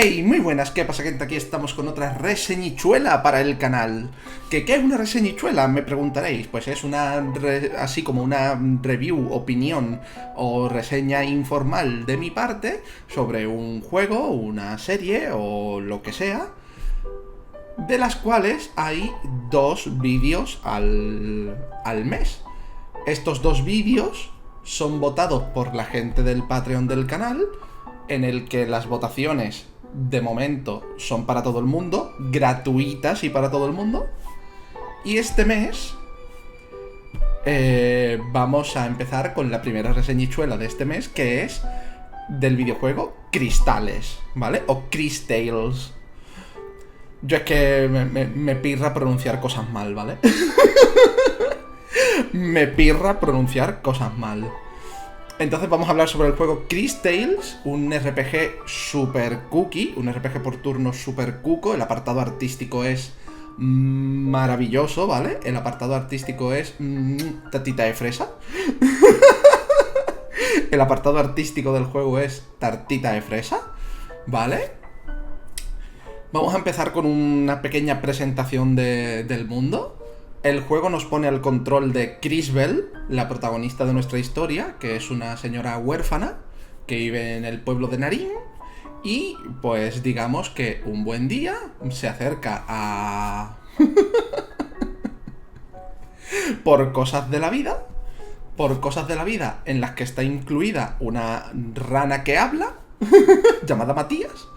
Hey, muy buenas, ¿qué pasa, gente? Aquí estamos con otra reseñichuela para el canal. ¿Qué es una reseñichuela? Me preguntaréis. Pues es así como una review, opinión o reseña informal de mi parte sobre un juego, una serie o lo que sea, de las cuales hay 2 vídeos al mes. Estos 2 vídeos son votados por la gente del Patreon del canal, en el que las votaciones de momento son para todo el mundo, gratuitas y para todo el mundo. Y este mes vamos a empezar con la primera reseñichuela de este mes, que es del videojuego Cristales, ¿vale? O Cristales. Yo es que me pirra pronunciar cosas mal, ¿vale? Me pirra pronunciar cosas mal. Entonces vamos a hablar sobre el juego Cristales, un RPG super cookie, un RPG por turnos super cuco. El apartado artístico es maravilloso, ¿vale? El apartado artístico es tatita de fresa. El apartado artístico del juego es tartita de fresa, ¿vale? Vamos a empezar con una pequeña presentación del mundo. El juego nos pone al control de Crisbel, la protagonista de nuestra historia, que es una señora huérfana que vive en el pueblo de Narín. Y pues digamos que un buen día se acerca a... por cosas de la vida en las que está incluida una rana que habla, llamada Matías.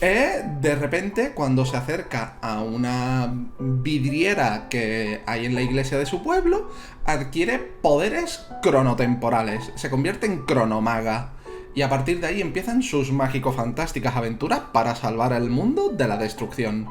De repente, cuando se acerca a una vidriera que hay en la iglesia de su pueblo, adquiere poderes cronotemporales, se convierte en cronomaga, y a partir de ahí empiezan sus mágico-fantásticas aventuras para salvar al mundo de la destrucción.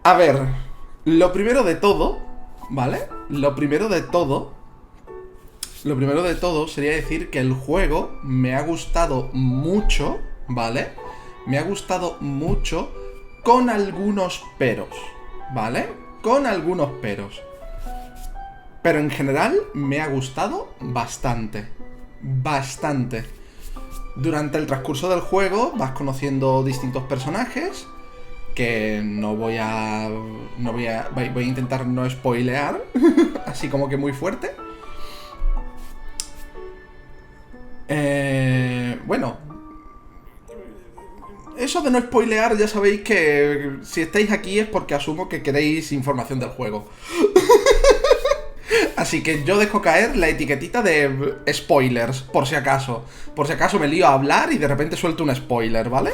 A ver, lo primero de todo, ¿vale? Lo primero de todo sería decir que el juego me ha gustado mucho, ¿vale? Me ha gustado mucho con algunos peros, ¿vale? Con algunos peros. Pero en general me ha gustado bastante. Bastante. Durante el transcurso del juego vas conociendo distintos personajes que voy a intentar no spoilear, así como que muy fuerte. Bueno, eso de no spoilear, ya sabéis que si estáis aquí es porque asumo que queréis información del juego. Así que yo dejo caer la etiquetita de spoilers, por si acaso. Por si acaso me lío a hablar y de repente suelto un spoiler, ¿vale?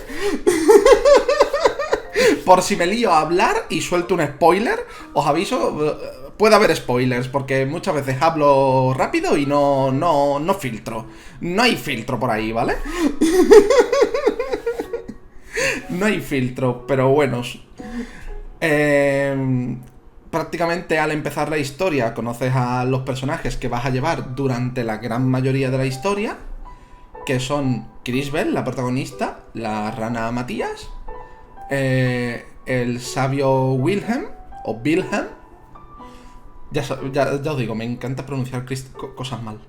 Por si me lío a hablar y suelto un spoiler, os aviso, puede haber spoilers, porque muchas veces hablo rápido y no filtro. No hay filtro por ahí, ¿vale? No hay filtro, pero bueno. Prácticamente al empezar la historia conoces a los personajes que vas a llevar durante la gran mayoría de la historia, que son Crisbel, la protagonista, la rana Matías, el sabio Wilhelm, o Wilhelm. Ya os digo, me encanta pronunciar cosas mal.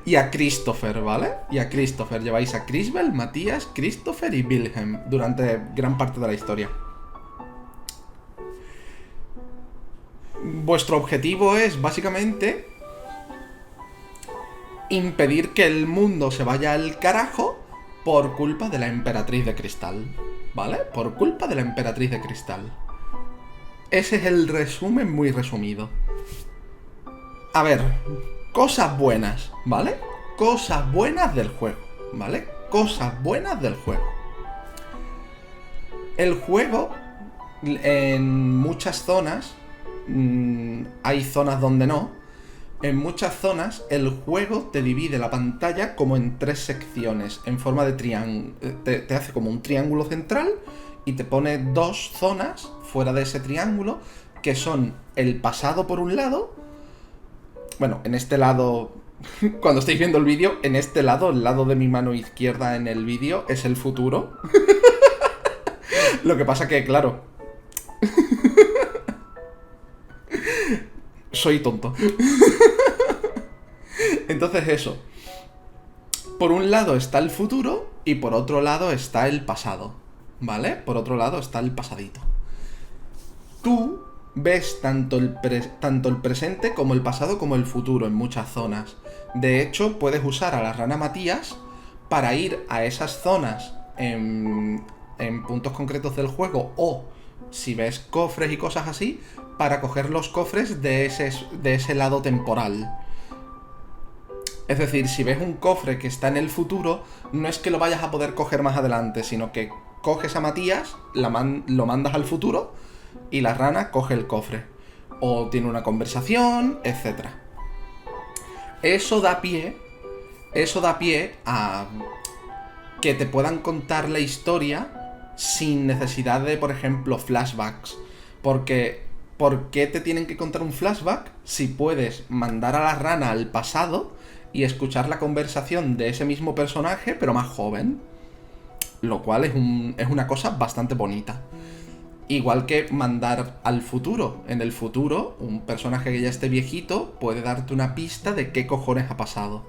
Y a Christopher, ¿vale? Y a Christopher. Lleváis a Crisbel, Matías, Christopher y Wilhelm durante gran parte de la historia. Vuestro objetivo es, básicamente, impedir que el mundo se vaya al carajo por culpa de la emperatriz de cristal, ¿vale? Por culpa de la emperatriz de cristal. Ese es el resumen muy resumido. A ver, cosas buenas, ¿vale? Cosas buenas del juego, ¿vale? Cosas buenas del juego. El juego, en muchas zonas, hay zonas donde no, en muchas zonas el juego te divide la pantalla como en 3 secciones, en forma de triángulo. Te hace como un triángulo central y te pone 2 zonas fuera de ese triángulo, que son el pasado por un lado. Bueno, en este lado, cuando estáis viendo el vídeo, en este lado, el lado de mi mano izquierda en el vídeo, es el futuro. Lo que pasa que, claro, Soy tonto. Entonces eso. Por un lado está el futuro y por otro lado está el pasado. ¿Vale? Por otro lado está el pasadito. Tú ves tanto el presente como el pasado como el futuro en muchas zonas. De hecho, puedes usar a la rana Matías para ir a esas zonas en puntos concretos del juego, o si ves cofres y cosas así, para coger los cofres de ese lado temporal. Es decir, si ves un cofre que está en el futuro, no es que lo vayas a poder coger más adelante, sino que coges a Matías, lo mandas al futuro y la rana coge el cofre. O tiene una conversación, etc. Eso da pie a que te puedan contar la historia sin necesidad de, por ejemplo, flashbacks. Porque, ¿por qué te tienen que contar un flashback si puedes mandar a la rana al pasado y escuchar la conversación de ese mismo personaje, pero más joven? Lo cual es una cosa bastante bonita. Igual que mandar al futuro. En el futuro, un personaje que ya esté viejito puede darte una pista de qué cojones ha pasado.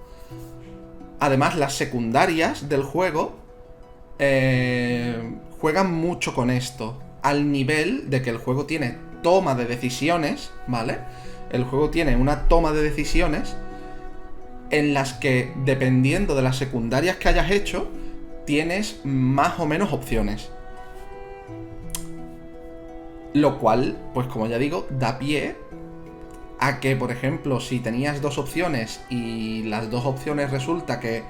Además, las secundarias del juego juegan mucho con esto. Al nivel de que el juego tiene toma de decisiones, ¿vale? El juego tiene una toma de decisiones en las que, dependiendo de las secundarias que hayas hecho, tienes más o menos opciones. Lo cual, pues como ya digo, da pie a que, por ejemplo, si tenías dos opciones y las dos opciones resulta que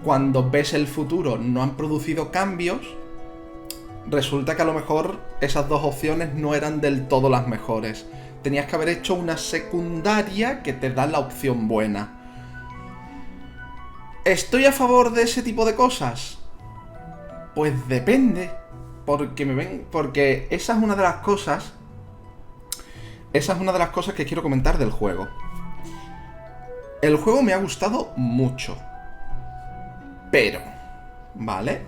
cuando ves el futuro no han producido cambios, resulta que a lo mejor esas dos opciones no eran del todo las mejores. Tenías que haber hecho una secundaria que te da la opción buena. ¿Estoy a favor de ese tipo de cosas? Pues depende. Porque esa es una de las cosas. Esa es una de las cosas que quiero comentar del juego. El juego me ha gustado mucho. Pero, ¿vale?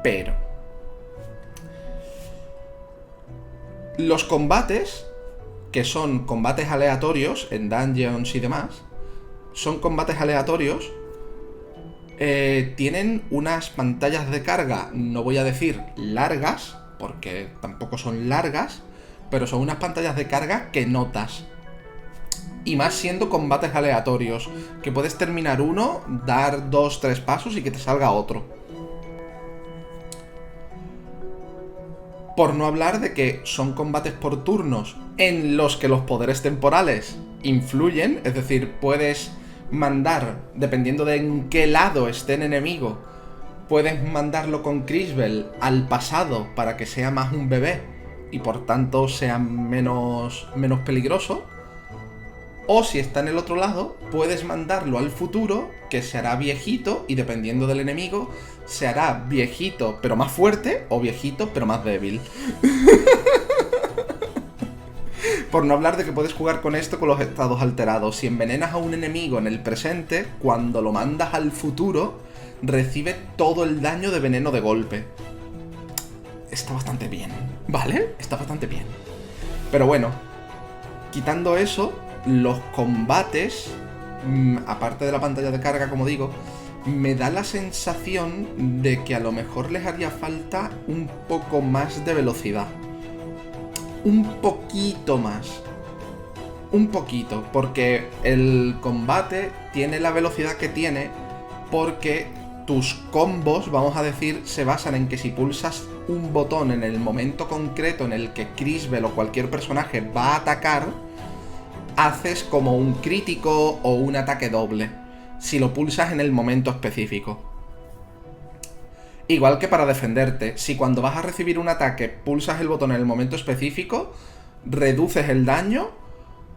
Pero los combates, que son combates aleatorios en dungeons y demás, son combates aleatorios. Tienen unas pantallas de carga, no voy a decir largas, porque tampoco son largas, pero son unas pantallas de carga que notas. Y más siendo combates aleatorios, que puedes terminar uno, dar 2-3 pasos y que te salga otro. Por no hablar de que son combates por turnos en los que los poderes temporales influyen, es decir, puedes mandar, dependiendo de en qué lado esté el enemigo, puedes mandarlo con Crisbel al pasado para que sea más un bebé y por tanto sea menos peligroso. O si está en el otro lado, puedes mandarlo al futuro, que se hará viejito y dependiendo del enemigo, se hará viejito pero más fuerte o viejito pero más débil. Por no hablar de que puedes jugar con esto con los estados alterados. Si envenenas a un enemigo en el presente, cuando lo mandas al futuro, recibe todo el daño de veneno de golpe. Está bastante bien, ¿vale? Está bastante bien. Pero bueno, quitando eso, los combates, aparte de la pantalla de carga, como digo, me da la sensación de que a lo mejor les haría falta un poco más de velocidad. Un poquito más. Un poquito, porque el combate tiene la velocidad que tiene porque tus combos, vamos a decir, se basan en que si pulsas un botón en el momento concreto en el que Crisbel o cualquier personaje va a atacar, haces como un crítico o un ataque doble, si lo pulsas en el momento específico. Igual que para defenderte, si cuando vas a recibir un ataque pulsas el botón en el momento específico, reduces el daño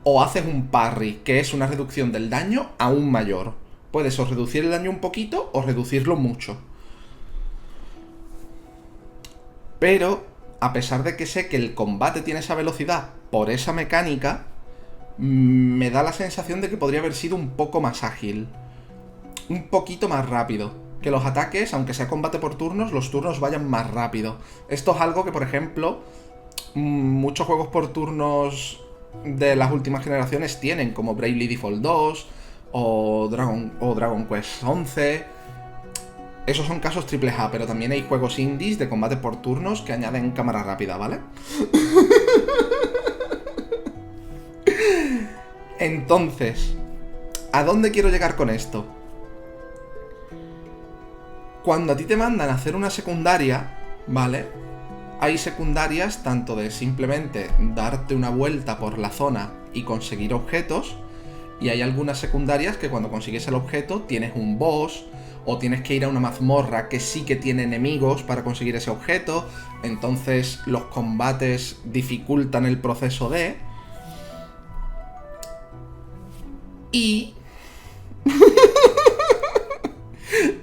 o haces un parry, que es una reducción del daño aún mayor. Puedes o reducir el daño un poquito o reducirlo mucho. Pero, a pesar de que sé que el combate tiene esa velocidad por esa mecánica, me da la sensación de que podría haber sido un poco más ágil. Un poquito más rápido. Que los ataques, aunque sea combate por turnos, los turnos vayan más rápido. Esto es algo que, por ejemplo, muchos juegos por turnos de las últimas generaciones tienen, como Bravely Default 2 o Dragon Quest 11. Esos son casos AAA, pero también hay juegos indies de combate por turnos que añaden cámara rápida, ¿vale? Entonces, ¿a dónde quiero llegar con esto? Cuando a ti te mandan a hacer una secundaria, ¿vale? Hay secundarias tanto de simplemente darte una vuelta por la zona y conseguir objetos, y hay algunas secundarias que cuando consigues el objeto tienes un boss, o tienes que ir a una mazmorra que sí que tiene enemigos para conseguir ese objeto, entonces los combates dificultan el proceso de... Y...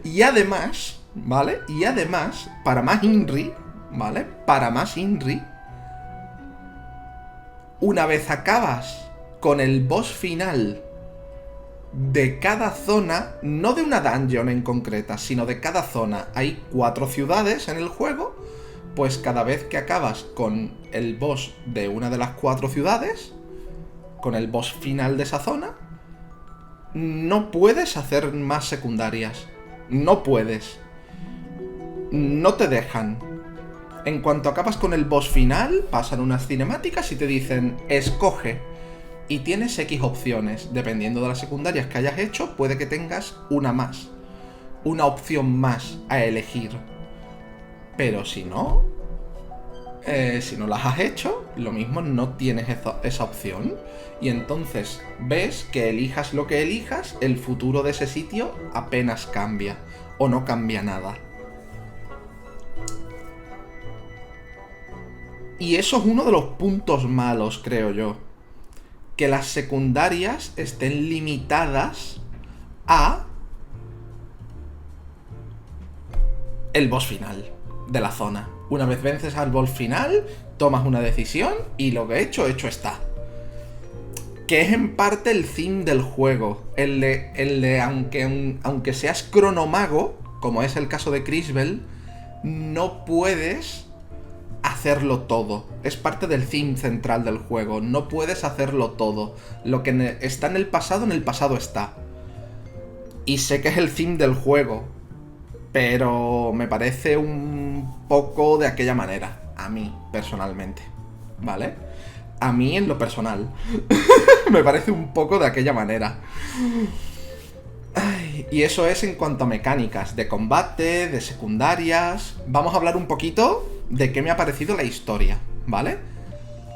y además, ¿vale? Y además, para más Inri, ¿vale? Para más Inri, una vez acabas con el boss final de cada zona, no de una dungeon en concreta, sino de cada zona, hay 4 ciudades en el juego, pues cada vez que acabas con el boss de una de las 4 ciudades, con el boss final de esa zona, no puedes hacer más secundarias. No puedes. No te dejan. En cuanto acabas con el boss final, pasan unas cinemáticas y te dicen, escoge. Y tienes X opciones. Dependiendo de las secundarias que hayas hecho, puede que tengas una más. Una opción más a elegir. Pero si no las has hecho, lo mismo no tienes esa opción. Y entonces ves que elijas lo que elijas, el futuro de ese sitio apenas cambia. O no cambia nada. Y eso es uno de los puntos malos, creo yo. Que las secundarias estén limitadas a el boss final de la zona. Una vez vences al boss final, tomas una decisión y lo que he hecho está. Que es en parte el theme del juego. El de aunque seas cronomago, como es el caso de Crisbel, no puedes hacerlo todo. Es parte del theme central del juego. No puedes hacerlo todo. Lo que está en el pasado está. Y sé que es el theme del juego, pero me parece un poco de aquella manera. A mí, personalmente. ¿Vale? A mí, en lo personal. Me parece un poco de aquella manera. Ay, y eso es en cuanto a mecánicas de combate, de secundarias. Vamos a hablar un poquito de qué me ha parecido la historia, ¿vale?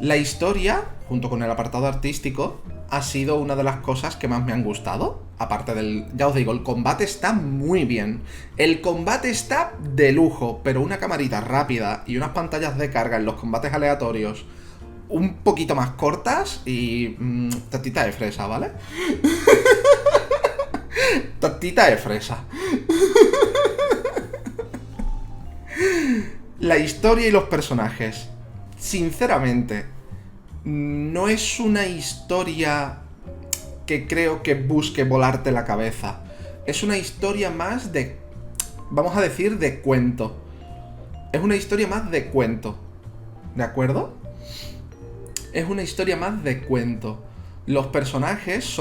La historia, junto con el apartado artístico, ha sido una de las cosas que más me han gustado. Aparte del... ya os digo, el combate está muy bien. El combate está de lujo, pero una camarita rápida y unas pantallas de carga en los combates aleatorios un poquito más cortas y... tatita de fresa, ¿vale? Tatita de fresa. La historia y los personajes. Sinceramente, no es una historia que creo que busque volarte la cabeza. Es una historia más de... vamos a decir, de cuento. Es una historia más de cuento. ¿De acuerdo? Es una historia más de cuento. Los personajes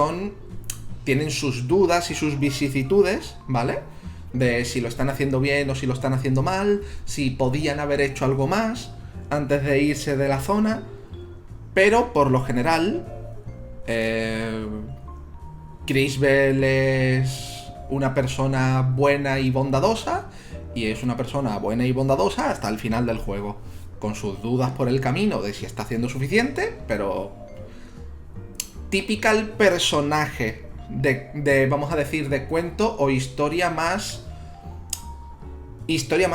tienen sus dudas y sus vicisitudes, ¿vale? De si lo están haciendo bien o si lo están haciendo mal, si podían haber hecho algo más antes de irse de la zona. Pero, por lo general, Crisbel es una persona buena y bondadosa, y es una persona buena y bondadosa hasta el final del juego, con sus dudas por el camino de si está haciendo suficiente, pero... típica personaje de vamos a decir, de cuento o historia más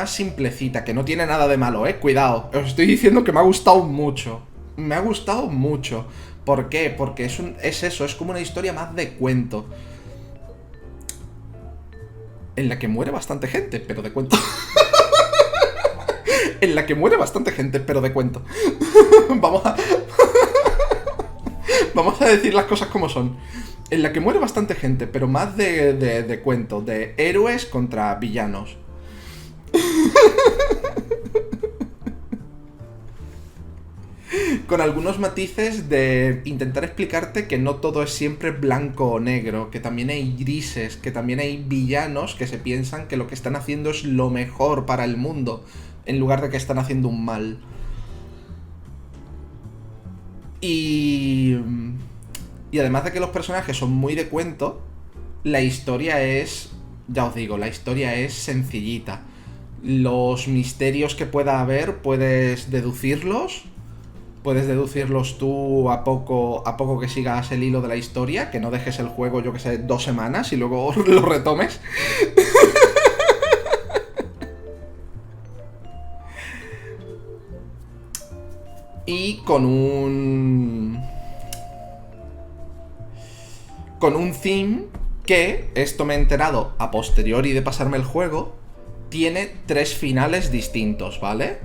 simplecita, que no tiene nada de malo, cuidado, os estoy diciendo que me ha gustado mucho. Me ha gustado mucho. ¿Por qué? Porque es eso, es como una historia más de cuento. En la que muere bastante gente, pero de cuento. En la que muere bastante gente, pero de cuento. Vamos a decir las cosas como son. En la que muere bastante gente, pero más de cuento, de héroes contra villanos. Con algunos matices de intentar explicarte que no todo es siempre blanco o negro, que también hay grises, que también hay villanos que se piensan que lo que están haciendo es lo mejor para el mundo, en lugar de que están haciendo un mal. Y además de que los personajes son muy de cuento, la historia es, ya os digo, la historia es sencillita. Los misterios que pueda haber puedes deducirlos tú a poco que sigas el hilo de la historia, que no dejes el juego, yo que sé, 2 semanas y luego lo retomes. Y con un theme que, esto me he enterado a posteriori de pasarme el juego, tiene 3 finales distintos, ¿vale?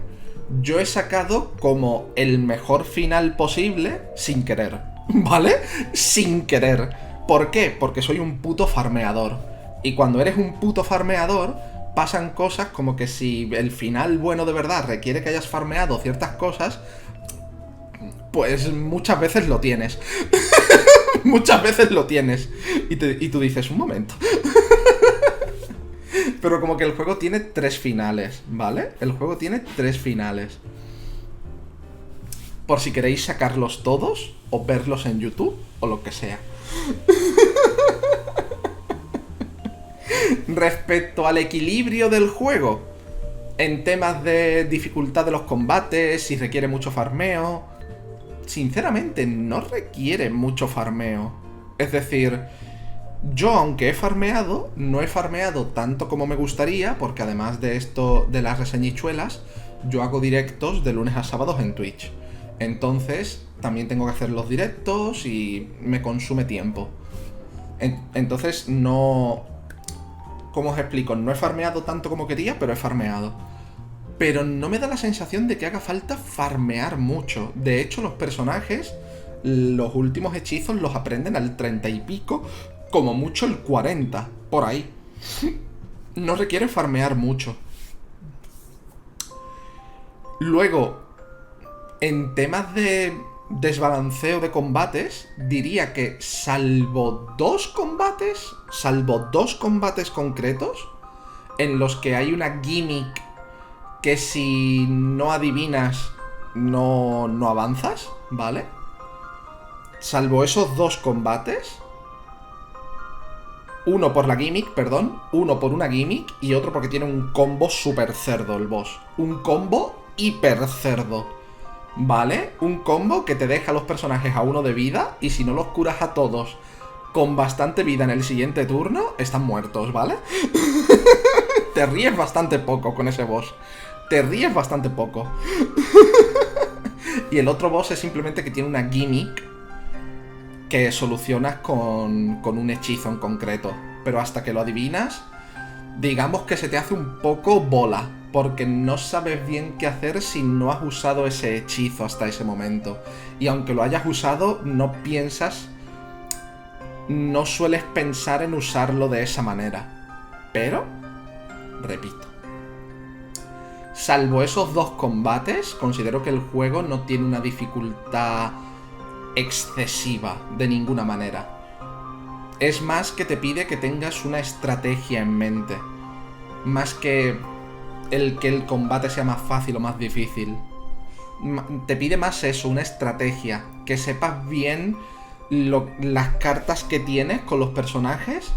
Yo he sacado como el mejor final posible sin querer, ¿vale? Sin querer. ¿Por qué? Porque soy un puto farmeador. Y cuando eres un puto farmeador, pasan cosas como que si el final bueno de verdad requiere que hayas farmeado ciertas cosas, pues muchas veces lo tienes. Muchas veces lo tienes. Y tú dices, un momento. Pero como que el juego tiene 3 finales, ¿vale? El juego tiene 3 finales. Por si queréis sacarlos todos, o verlos en YouTube, o lo que sea. Respecto al equilibrio del juego, en temas de dificultad de los combates, si requiere mucho farmeo, sinceramente no requiere mucho farmeo. Es decir, yo aunque he farmeado, no he farmeado tanto como me gustaría, porque además de esto de las reseñichuelas, yo hago directos de lunes a sábados en Twitch. Entonces, también tengo que hacer los directos y me consume tiempo. Entonces, no... ¿Cómo os explico? No he farmeado tanto como quería, pero he farmeado. Pero no me da la sensación de que haga falta farmear mucho. De hecho, los personajes, los últimos hechizos los aprenden al 30 y pico, como mucho el 40, por ahí. No requiere farmear mucho. Luego, en temas de desbalanceo de combates, diría que salvo dos combates concretos, en los que hay una gimmick que si no adivinas no avanzas, ¿vale? Salvo esos 2 combates, uno por una gimmick y otro porque tiene un combo super cerdo el boss. Un combo hiper cerdo, ¿vale? Un combo que te deja a los personajes a 1 de vida y si no los curas a todos con bastante vida en el siguiente turno, están muertos, ¿vale? Te ríes bastante poco con ese boss. Te ríes bastante poco. Y el otro boss es simplemente que tiene una gimmick que solucionas con un hechizo en concreto. Pero hasta que lo adivinas, digamos que se te hace un poco bola, porque no sabes bien qué hacer si no has usado ese hechizo hasta ese momento. Y aunque lo hayas usado, no sueles pensar en usarlo de esa manera. Pero, repito, salvo esos 2 combates, considero que el juego no tiene una dificultad excesiva de ninguna manera. Es más que te pide que tengas una estrategia en mente, más que el combate sea más fácil o más difícil. Te pide más eso, una estrategia, que sepas bien las cartas que tienes con los personajes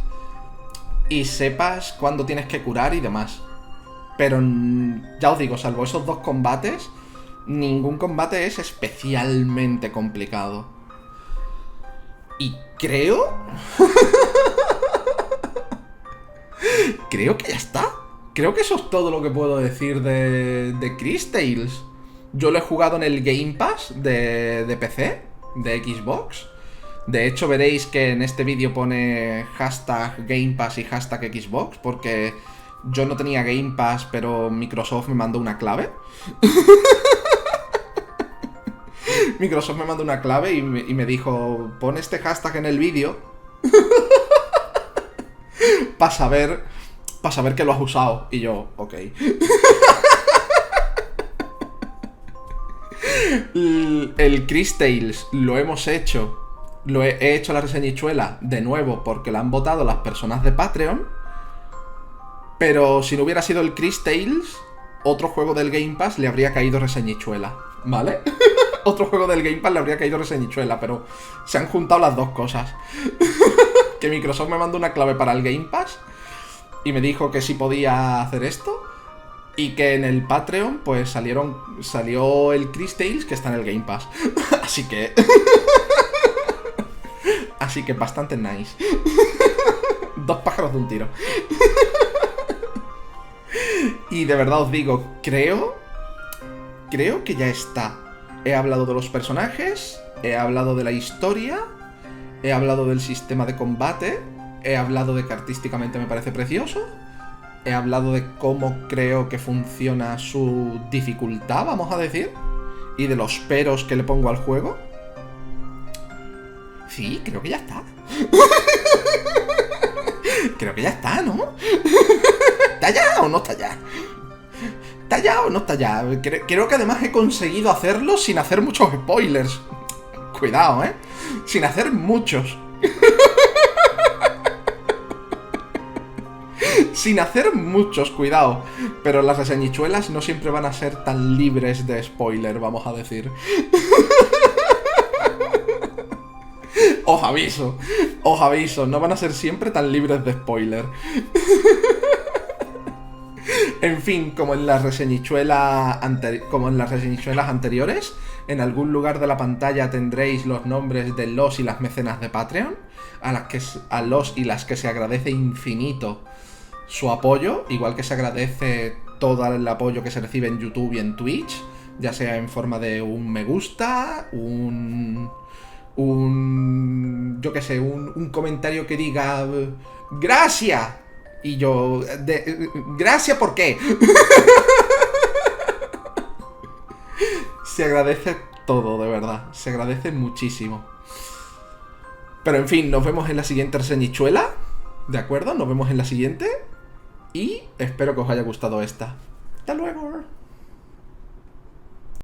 y sepas cuándo tienes que curar y demás. Pero ya os digo, salvo esos 2 combates, ningún combate es especialmente complicado. Y creo que ya está. Creo que eso es todo lo que puedo decir de Cris Tales. Yo lo he jugado en el Game Pass de PC, de Xbox. De hecho, veréis que en este vídeo pone hashtag Game Pass y hashtag Xbox, porque yo no tenía Game Pass, pero Microsoft me mandó una clave. Microsoft me mandó una clave y me dijo, pon este hashtag en el vídeo para saber que lo has usado. Y yo, ok. El Chris Tales lo hemos hecho. He hecho la reseñichuela de nuevo porque la han votado las personas de Patreon. Pero si no hubiera sido el Chris Tales, otro juego del Game Pass le habría caído reseñichuela, ¿vale? Otro juego del Game Pass le habría caído reseñichuela, pero se han juntado las dos cosas. Que Microsoft me mandó una clave para el Game Pass y me dijo que sí podía hacer esto. Y que en el Patreon, pues salió el Chris Tales, que está en el Game Pass. Así que bastante nice. Dos pájaros de un tiro. Y de verdad os digo, creo que ya está. He hablado de los personajes, he hablado de la historia, he hablado del sistema de combate, he hablado de que artísticamente me parece precioso, he hablado de cómo creo que funciona su dificultad, vamos a decir, y de los peros que le pongo al juego. Sí, creo que ya está. Creo que ya está, ¿no? ¿Está ya o no está ya? ¿Está ya o no está ya? Creo que además he conseguido hacerlo sin hacer muchos spoilers. Cuidado, ¿eh? Sin hacer muchos. Sin hacer muchos, cuidado. Pero las reseñichuelas no siempre van a ser tan libres de spoiler, vamos a decir. Os aviso, no van a ser siempre tan libres de spoiler. En fin, como en las reseñichuelas anteriores, en algún lugar de la pantalla tendréis los nombres de los y las mecenas de Patreon, a los y las que se agradece infinito su apoyo, igual que se agradece todo el apoyo que se recibe en YouTube y en Twitch, ya sea en forma de un me gusta, yo qué sé, un comentario que diga ¡gracias! Y yo, ¿gracias por qué? Se agradece todo, de verdad. Se agradece muchísimo. Pero en fin, nos vemos en la siguiente reseñichuela. ¿De acuerdo? Nos vemos en la siguiente. Y espero que os haya gustado esta. ¡Hasta luego!